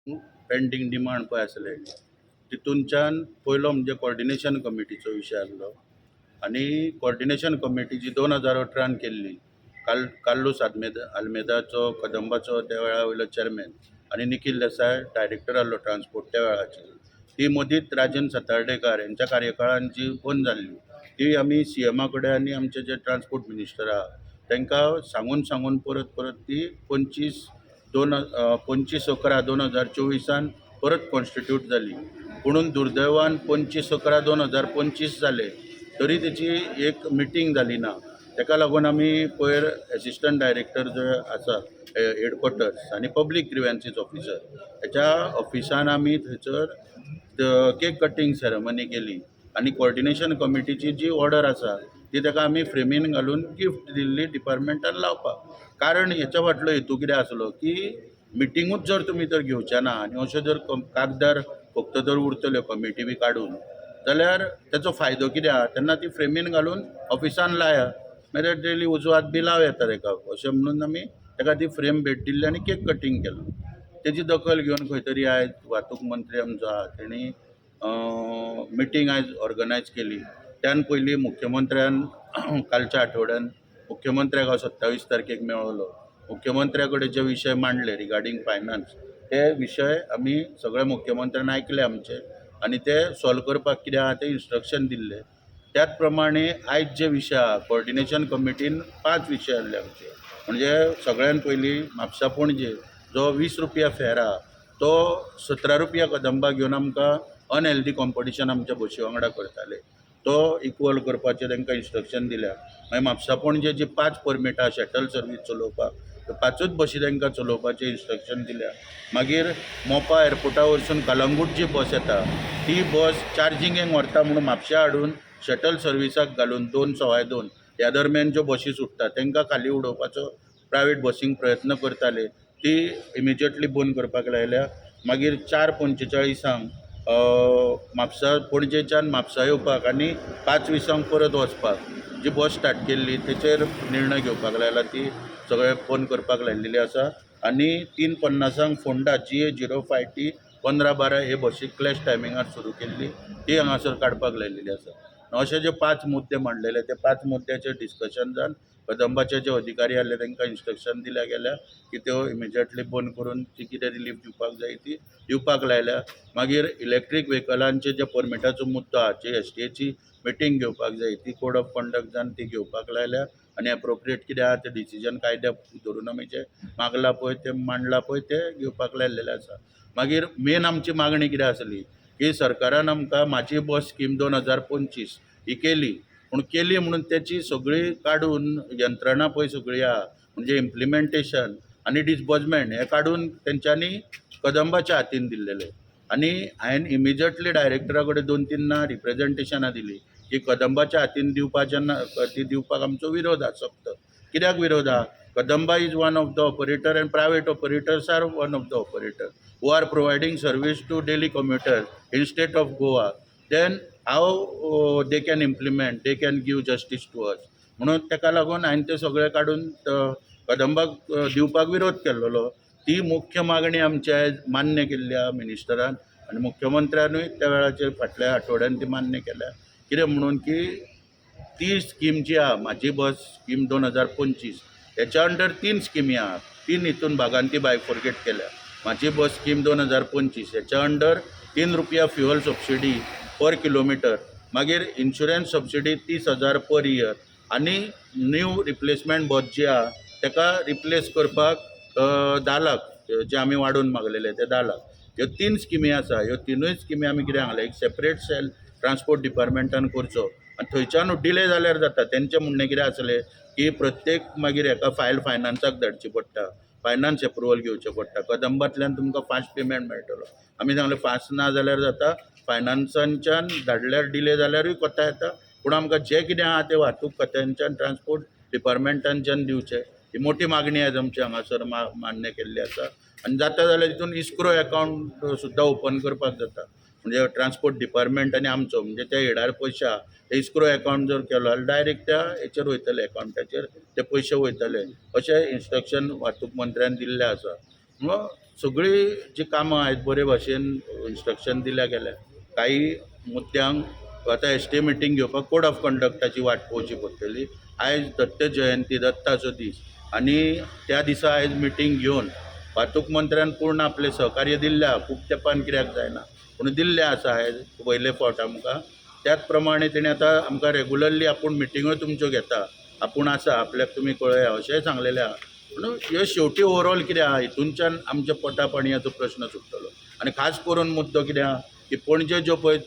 Pending demand पळय आसले तितूनच्यान पयलो म्हणजे कॉर्डिनेशन कमिटीचो विशय आसलो आनी कॉर्डिनेशन कमिटी जी 2018 केल्ली कार्लोस आल्मेदाचो कदंबाचो त्या वेळा वयलो चेअरमॅन आनी निखील देसाय डायरेक्टर आसलो ट्रान्सपोर्ट त्या वेळाचेर ती मदींच राजन सातार्डेकार यांच्या कार्यकाळान जी बंद जाल्ली ती आमी सीएमा कडेन आनी आमचे जे ट्रान्सपोर्ट मिनिस्टर आहा तांकां सांगून परत परत ती 25/11/2024 परत कॉन्स्टिट्यूट जाली पुणून दुर्दैवान 25/11/2025 जाले तरी तेची एक मिटींग जाली ना ताका लागून आमी पयर एसिस्टंट डायरेक्टर जो आसा हेडक्वॉर्टर्स आनी पब्लीक ग्रिव्हन्सीस ऑफिसर हेच्या ऑफिसान आमी थंयसर केक कटींग सेरेमनी केली आनी कॉर्डिनेशन कमिटीची जी ऑर्डर आसा ती ताका आमी फ्रेमीन घालून गिफ्ट दिल्ली डिपार्टमेंटान लावपाक कारण हेच्या फाटलो हेतू कितें आसलो की मिटिंगूच जर तुमी तर घेवचे ना आनी अश्यो जर कागदार फक्त जर उरतल्यो कमिटी बी काडून जाल्यार ताचो फायदो कितें आहा तेन्ना ती फ्रेमीन घालून ऑफिसान लाया मागीर डेली उजवात बी लाव येता ताका अशें म्हणून आमी ताका ती फ्रेम भेट दिल्ली आनी केक कटींग केलो तेजी दखल घेवन खंय तरी आयज वाहतूक मंत्री आमचो आहा तेणी मिटींग आयज ऑर्गनायज केली त्यान पयलीं मुख्यमंत्र्यान कालच्या आठवड्यान मुख्यमंत्र्याक हांव 27 तारखेक मेळ्ळों मुख्यमंत्र्या कडेन जे विशय मांडले रिगार्डींग फायनान्स ते विशय आमी सगळे मुख्यमंत्र्यान ऐकले आमचे आनी ते सॉल्व करपाक कितें आहा ते इन्स्ट्रक्शन दिल्ले त्याच प्रमाणे आयज जे विशय आहा कॉर्डिनेशन कमिटीन 5 विशय आसले आमचे म्हणजे सगळ्यान पयलीं म्हापसा पणजे जो 20 रुपया फेर आहा तो 17 रुपया कदंबा घेवन आमकां अनहेल्दी कॉम्पिटिशन आमच्या बशी वांगडा करताले तो इक्वल करपाचें तांकां इन्स्ट्रक्शन दिल्या मागीर म्हापसा पणजे जी 5 परमिटां शटल सर्वीस चलोवपाक त्यो 5च बशी तांकां चलोवपाचें इन्स्ट्रक्शन दिल्या मागीर मोपा एअरपोर्टा वरसून कलंगूट जी बस येता ती बस चार्जिंगेक व्हरता म्हणून म्हापशा हाडून शटल सर्विसाक घालून 2:15 ह्या दरम्यान ज्यो बशी सुटता तांकां खाली उडोवपाचो प्रायवेट बसींक प्रयत्न करताले ती इमिजिएटली बंद करपाक लायल्या मागीर 4:45 म्हापसा पणजेच्यान म्हापसा येवपाक आनी 5:20 परत वचपाक जी बस स्टार्ट केल्ली तेचेर निर्णय घेवपाक लायला ती सगळे बंद करपाक लायिल्ली आसा आनी 3:50 फोंडा GA05T 15-12 हे बशी क्लॅश टायमिंगार सुरू केल्ली ती हांगासर काडपाक लायिल्ली आसा अशे जे 5 मुद्दे मांडलेले ते 5 मुद्द्याचेर डिस्कशन जावन कदंबाचे जे अधिकारी आसले तांकां इन्स्ट्रक्शन दिल्या गेल्या की त्यो इमिजिएटली बंद करून ती कितें रिलीफ दिवपाक जाय ती दिवपाक लायल्या मागीर इलेक्ट्रीक व्हेकलांचे जे परमिटाचो मुद्दो आहा जी STA मिटींग घेवपाक जाय ती कोड ऑफ कंडक्ट जावन ती घेवपाक लायल्या आनी एप्रोप्रिएट कितें आहा ते डिसिजन कायद्या धरून आमी जे मागला पळय ते मांडला पळय ते घेवपाक लायलेले आसा मागीर मेन आमची मागणी कितें आसली की सरकारान आमकां म्हाजी बस स्कीम 2025 ही केली पूण केली म्हणून त्याची सगळी काडून यंत्रणा पळय सगळी आहा म्हणजे इम्प्लिमेंटेशन आनी डिस्बर्समेंट हे काडून तेंच्यांनी कदंबाच्या हातीन दिल्लेले आनी हांवें इमिजिएटली डायरेक्टरा कडेन 2-3 रिप्रेझेंटेशनां दिली की कदंबाच्या हातीन दिवपाक आमचो विरोध आहा सक्त कित्याक विरोध आहा Kadamba is one of the operator and private operators are one of the operator who are providing service to daily commuters in state of Goa then how they can implement they can give justice to us म्हणून ताका लागून हांवें ते सगळे काडून कदंबाक दिवपाक विरोध केल्लो ती मुख्य मागणी आमची आयज मान्य केल्ल्या मिनिस्टरान आनी मुख्यमंत्र्यानूय त्या वेळाचेर फाटल्या आठवड्यान ती मान्य केल्या कितें म्हणून की ती स्कीम जी आहा म्हाजी बस स्कीम 2025 हेच्या अंडर 3 स्किमी आहा 3 हितून भागान ती बायफॉर्केट केल्या म्हाजी बस स्कीम 2025 हेच्या अंडर 3 रुपया फ्युअल सबसिडी पर किलोमिटर मागीर इन्शुरन्स सबसिडी 30,000 पर इयर आनी न्यू रिप्लेसमेंट बस जी आहा ताका रिप्लेस करपाक 10 लाख जे आमी वाडोवन मागलेले ते 10 लाख ह्यो 3 स्किमी आसा ह्यो 3य स्किमी आमी कितें सांगलें एक सेपरेट सेल ट्रान्सपोर्ट डिपार्टमेंटान करचो आनी थंयच्यान डिले जाल्यार जाता तेंचें म्हणणें कितें आसलें की प्रत्येक मागीर हेका फायनान्साक धाडची पडटा फायनान्स एप्रुवल घेवचें पडटा कदंबातल्यान तुमकां फास्ट पेमेंट मेळटलो आमी सांगलें फास्ट ना जाल्यार जाता फायनान्सांच्यान धाडल्यार डिले जाल्यारूय कोता येता पूण आमकां जें कितें आहा तें वाहतूक खात्यांच्यान ट्रान्सपोर्ट डिपार्टमेंटांच्यान दिवचें ही मोठी मागणी आयज आमची हांगासर मान्य केल्ली आसा आनी जाता जाल्यार तितून इस्क्रो अकावंट सुद्दां ओपन करपाक जाता म्हणजे ट्रान्सपोर्ट डिपार्टमेंट आनी आमचो म्हणजे त्या हेडार पयशे आहा ते इस्क्रो अकावंट जर केलो जाल्यार डायरेक्ट त्या हेचेर वयतले अकावंटाचेर ते पयशे वयतले अशें इन्स्ट्रक्शन वाहतूक मंत्र्यान दिल्लें आसा मग सगळी जी कामां आहेत बरे भाशेन इन्स्ट्रक्शन दिल्या गेल्या. काही मुद्द्यांक आतां एस टी मिटींग घेवपाक कोड ऑफ कंडक्टाची वाट पळोवची पडटली. आयज दत्त जयंती दत्ताचो दीस आनी त्या दिसा आयज मिटींग घेवन वाहतूक मंत्र्यान पूर्ण आपलें सहकार्य दिल्ल्या. खूब तेंपान कित्याक जायना पूण दिल्लें आसा आयज पयले फावट आमकां. त्याच प्रमाणे तेणें आतां आमकां रेगुलरली आपूण मिटिंग्यो तुमच्यो घेता, आपूण आसा, आपल्याक तुमी कळया अशेंय सांगलेलें आहा. पूण ह्यो शेवटी ओवरऑल कितें आहा, हितूनच्यान आमच्या पोटा पाणयाचो प्रश्न सुट्टलो. आनी खास करून मुद्दो कितें आहा की पणजे ज्यो पळय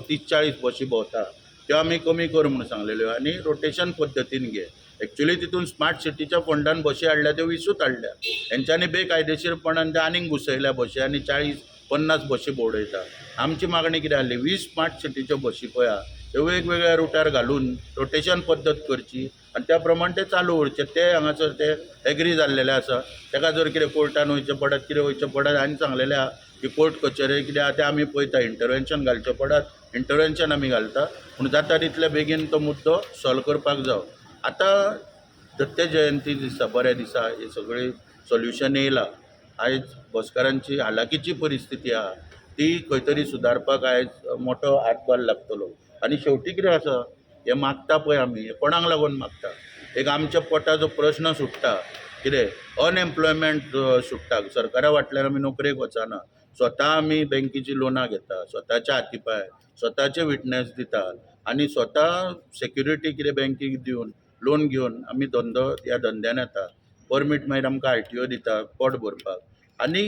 30-40 बसी भोंवता त्यो आमी कमी कर म्हणून सांगलेल्यो आनी रोटेशन पद्दतीन घे. एक्चुली तितून स्मार्ट सिटीच्या फंडान बसी हाडल्या त्यो 20च हाडल्या. हेंच्यांनी बेकायदेशीरपणान त्या आनीक घुसयल्या बसी आनी 40-50 बसी भोंवडयता. आमची मागणी कितें आसली, 20 स्मार्ट सिटीच्यो बसी पळय आहा त्यो वेगवेगळ्या रुटार घालून रोटेशन पद्दत करची आनी त्या प्रमाण ते चालू उरचे. ते हांगासर ते एग्री जाल्लेले आसा. ताका जर कितें कोर्टान वयचें पडत, कितें वयचें पडत आनी सांगलेलें आहा की कोर्ट कचेरी कितें आहा तें आमी पळयता, इंटरवेन्शन घालचें पडत, इंटरवेन्शन आमी घालता. पूण जाता तितले बेगीन तो मुद्दो सॉल्व करपाक जावं. आतां दत्त जयंती दिसा बऱ्या दिसा ही सगळी सोल्युशन येयलां. आयज बसकारांची हालाकीची परिस्थिती आहा ती खंय तरी सुदारपाक आयज मोठो हातभार लागतलो. आनी शेवटी कितें आसा, हें मागता पळय आमी, हें कोणाक लागून मागता? एक आमच्या पोटाचो प्रश्न सुट्टा, कितें अनएम्प्लॉयमेंट सुट्टा. सरकारा फाटल्यान आमी नोकरेक वचना, स्वता आमी बँकेची लोनां घेता, स्वताचे हातीपाय, स्वताचे विटनस दिता आनी स्वता सेक्युरिटी कितें बँकेक दिवन लोन घेवन आमी धंदो ह्या धंद्यान येता. परमीट मागीर आमकां RTO दिता पोट भरपाक. आनी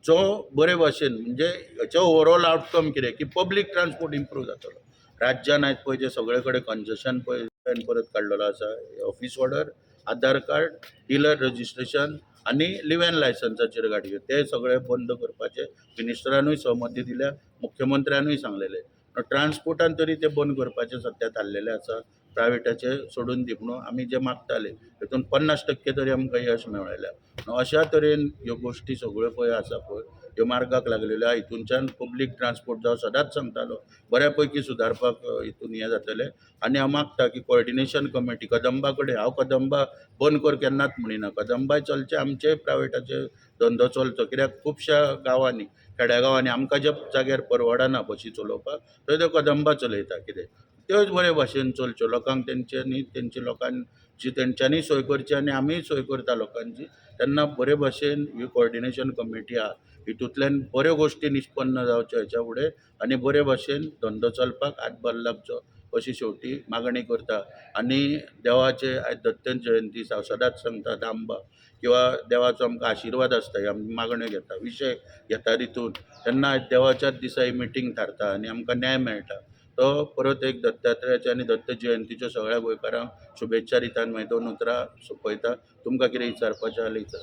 जो बरे भाशेन म्हणजे हेचो ओवरऑल आउटकम कितें की पब्लीक ट्रान्सपोर्ट इम्प्रूव जातलो. राज्यान आयज पळय जे सगळे कडेन कंजेशन पळय परत काडलेलो आसा, ऑफीस ऑर्डर, आधार कार्ड, डिलर रजिस्ट्रेशन आनी लिव्हन लायसन्साचेर गाडयो ते सगळे बंद करपाचे मिनिस्टरानूय सहमती दिल्या, मुख्यमंत्र्यानूय सांगलेले. ट्रान्सपोर्टान तरी ते बंद करपाचे सद्या थारलेले आसा. प्रायवेटाचे सोडून दी म्हणून आमी जे मागताले तितून 50% तरी आमकां यश मेळयल्या. अशा तरेन ह्यो गोश्टी सगळ्यो पळय आसा पळय ह्यो मार्गाक लागलेल्यो आहा. हितूनच्यान पब्लीक ट्रान्सपोर्ट जावं सदांच सांगतालो बऱ्या पैकी सुदारपाक हितून हें जातलें. आनी हांव मागता की कोऑर्डिनेशन कमिटी कदंबा कडेन, हांव कदंबा बंद कर केन्नाच म्हणिना, कदंबाय चलचे, आमचेय प्रायवेटाचे धंदो चलचो. कित्याक खुबश्या गांवांनी, खेडेगांवांनी आमकां ज्या जाग्यार परवडना बसी चलोवपाक थंय त्यो कदंबा चलयता. कितें त्योच बरे भाशेन चलच्यो, लोकांक तेंची लोकांची तेंच्यांनी सोय करची आनी आमीय सोय करता लोकांची. तेन्ना बरे भाशेन ही कोऑर्डिनेशन कमिटी आहा हितूंतल्यान बऱ्यो गोश्टी निष्पन्न जावच्यो हेच्या फुडें आनी बरे भाशेन धंदो चलपाक हातभार लागचो अशी शेवटी मागणी करता. आनी देवाचे आयज दत्त जयंती हांव सदांच सांगता, दामबा किंवा देवाचो आमकां आशिर्वाद आसता, ह्या मागण्यो घेता, विशय घेता तितून. तेन्ना आयज देवाच्याच दिसा ही मिटींग थारता आनी आमकां न्याय मेळटा. तो परत एक दत्तात्रयाचे आनी दत्त जयंतीच्यो सगळ्या गोंयकारांक शुभेच्छा दिता आनी मागीर 2 उतरां सोंपयता. तुमकां कितें विचारपाचें आलें विचार.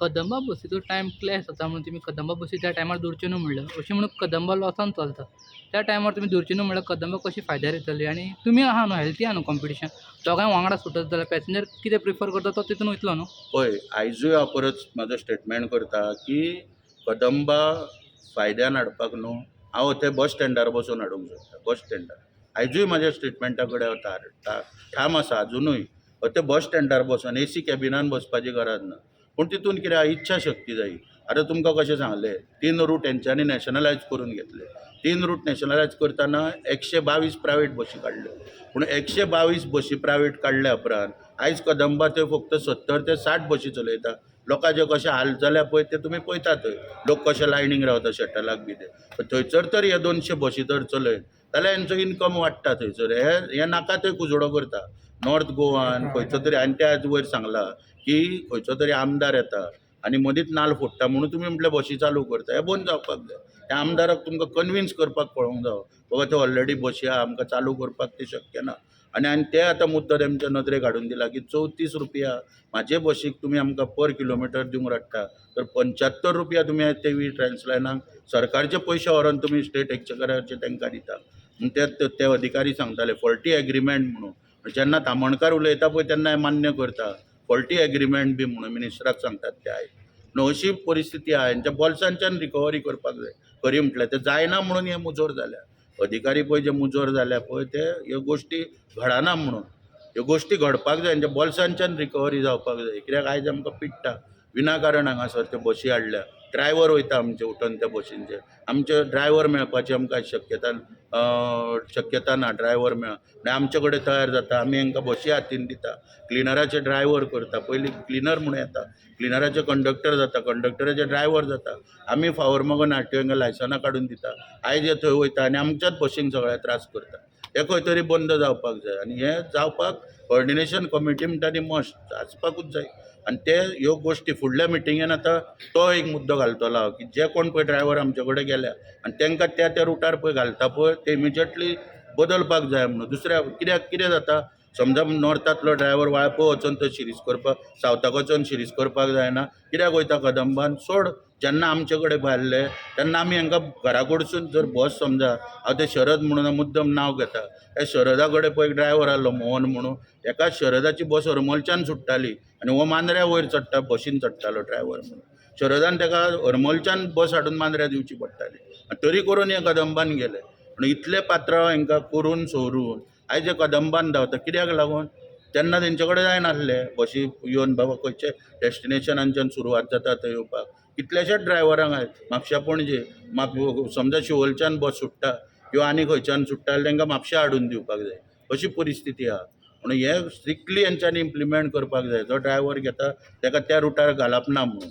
कदंबा बसीचो टायम क्लॅश जाता म्हणून तुमी कदंबा बसी त्या टायमार दवरच्यो न्हू म्हणलं, अशें म्हणून कदंबा लॉसान चलता. त्या टायमार तुमी दवरची न्हू म्हणल्यार कदंबा कशी फायद्यार येतली. आनी तुमी आहा न्हू, हेल्थी आहा न्हू कॉम्पिटिशन, दोगांय वांगडा सुटत जाल्यार पॅसेंजर कितें प्रिफर करता तो तितून वयतलो न्हू. पळय आयजूय हांव परत म्हाजो स्टेटमेंट करता की कदंबा फायद्यान हाडपाक न्हू, हांव ते बस स्टँडार बसून हाडूंक सोदता. बस स्टँडार आयजूय म्हाज्या स्टेटमेंटा कडेन हांव ठाम आसा अजुनूय. ते बस स्टँडार बसून AC कॅबिनान बसपाची गरज ना. पूण तितून कितें आहा, इच्छा शक्ती जायी. आतां तुमकां कशें सांगलें, 3 रूट हेंच्यांनी नॅशनलायज करून घेतले. 3 रूट नॅशनलायज करतना 122 प्रायवेट बसी काडल्यो. पूण 122 बसी प्रायवेट काडल्या उपरांत आयज कदंबा ते फक्त 70 ते 60 बसी चलयता. लोकांचे कशे हाल जाल्या पळय ते तुमी पळयता थंय. लोक कशे लायनीक रावता शटलाक बी ते. थंयसर तर हे 200 बसी तर चलयत जाल्यार हेंचो इनकम वाडटा थंयसर. हे नाका थंय कुजडो करता. नॉर्थ गोवान खंयचो तरी, आनी ते आज वयर सांगला की खंयचो तरी आमदार येता आनी मदींच नाल्ल फोडटा म्हणून तुमी म्हटले बसी चालू करता. हें बंद जावपाक जाय. त्या आमदाराक तुमकां कन्विन्स करपाक पळोवंक जावो बाबा ते ऑलरेडी बसी आहा, आमकां चालू करपाक ते शक्य ना. आनी ते आतां मुद्दो तेमच्या नदरेक हाडून दिला की 34 रुपया म्हाजे बसीक तुमी आमकां पर किलोमिटर दिवंक रडटा, तर 75 रुपया तुमी आयज ते ट्रान्सलायनाक सरकारचे पयशे व्हरोन तुमी स्टेट एक्चेकराचे तांकां दिता. ते अधिकारी सांगताले फॉल्टी एग्रीमेंट म्हणून. जेन्ना तामणकार उलयता पळय तेन्ना मान्य करता, फॉल्टी एग्रीमेंट बी म्हणून मिनिस्टराक सांगतात ते आयज. अशी परिस्थिती आहा. हेंच्या बॉल्सांच्यान रिकवरी करपाक जाय. खरी म्हटल्यार ते जायना म्हणून हे मुजोर जाल्या. अधिकारी पळय जे मुजोर जाल्या पळय ते ह्यो गोश्टी घडना म्हणून. ह्यो गोश्टी घडपाक जाय, हेंच्या बॉल्सांच्यान रिकवरी जावपाक जाय. कित्याक आयज आमकां पिट्टा विनाकारण हांगासर त्यो बसी हाडल्या. ड्रायव्हर वयता आमचे उठून त्या बसींचे. आमचे ड्रायव्हर मेळपाची आमकां शक्यता ना ड्रायव्हर मेळप. आनी आमचे कडेन तयार जाता, आमी हांकां बसी हातीन दिता. क्लिनराचे ड्रायव्हर करता. पयलीं क्लिनर म्हणून येता, क्लिनराचे कंडक्टर जाता, कंडक्टराचे ड्रायव्हर जाता. आमी फावर मागून हाडट्यो हांकां लायसनां काडून दिता. आयज हे थंय वयता आनी आमच्याच बसींक सगळ्या त्रास करता. हे खंय तरी बंद जावपाक जाय आनी हें जावपाक कोऑर्डिनेशन कमिटी म्हणटा ती मस्ट आसपाकूच जाय. आनी ते ह्यो गोश्टी फुडल्या मिटिंगेन आतां तो एक मुद्दो घालतलो हांव की जे कोण पळय ड्रायव्हर आमचे कडेन गेल्या आनी तांकां त्या रुटार पळय घालता पळय ते इमिजिएटली बदलपाक जाय म्हणून. दुसऱ्या कितें जाता, समजा नॉर्थांतलो ड्रायव्हर वाळपय वचून थंय शिरीष करपाक, सावथाक वचून शिरीष करपाक जायना, कित्याक वयता कदंबान सोड. जेन्ना आमचे कडेन भायल्ले तेन्ना आमी हांकां घरा कडसून जर बस समजा, हांव ते शरद म्हणून मुद्दम नांव घेता, हे शरदा कडेन पळय एक ड्रायव्हर आहलो मोहन म्हणून, एका शरदाची बस हरमलच्यान सुट्टाली आनी हो मांद्र्या वयर चडटा बसीन चडटालो ड्रायव्हर म्हणून. शरदान ताका हरमलच्यान बस हाडून मांद्र्या दिवची पडटाली आनी तरी करून हे कदंबान गेले. म्हणून इतले पात्रांव हांकां करून सवरून आयज हे कदंबान धांवता. कित्याक लागून तेन्ना तेंचे कडेन जायनासले बसी येवन बाबा खंयचे डॅस्टिनेशनांच्यान सुरवात जाता थंय येवपाक. कितलेशेच ड्रायव्हरांक म्हापश्यां पणजे समजा शिवोलच्यान बस सुट्टा किंवा आनी खंयच्यान सुट्टा जाल्यार तांकां म्हापश्यां हाडून दिवपाक जाय, अशी परिस्थिती आहा. म्हणून हे स्ट्रिक्टली हेंच्यांनी इम्प्लिमेंट करपाक जाय. जो ड्रायव्हर घेता ताका त्या रुटार घालप ना म्हणून.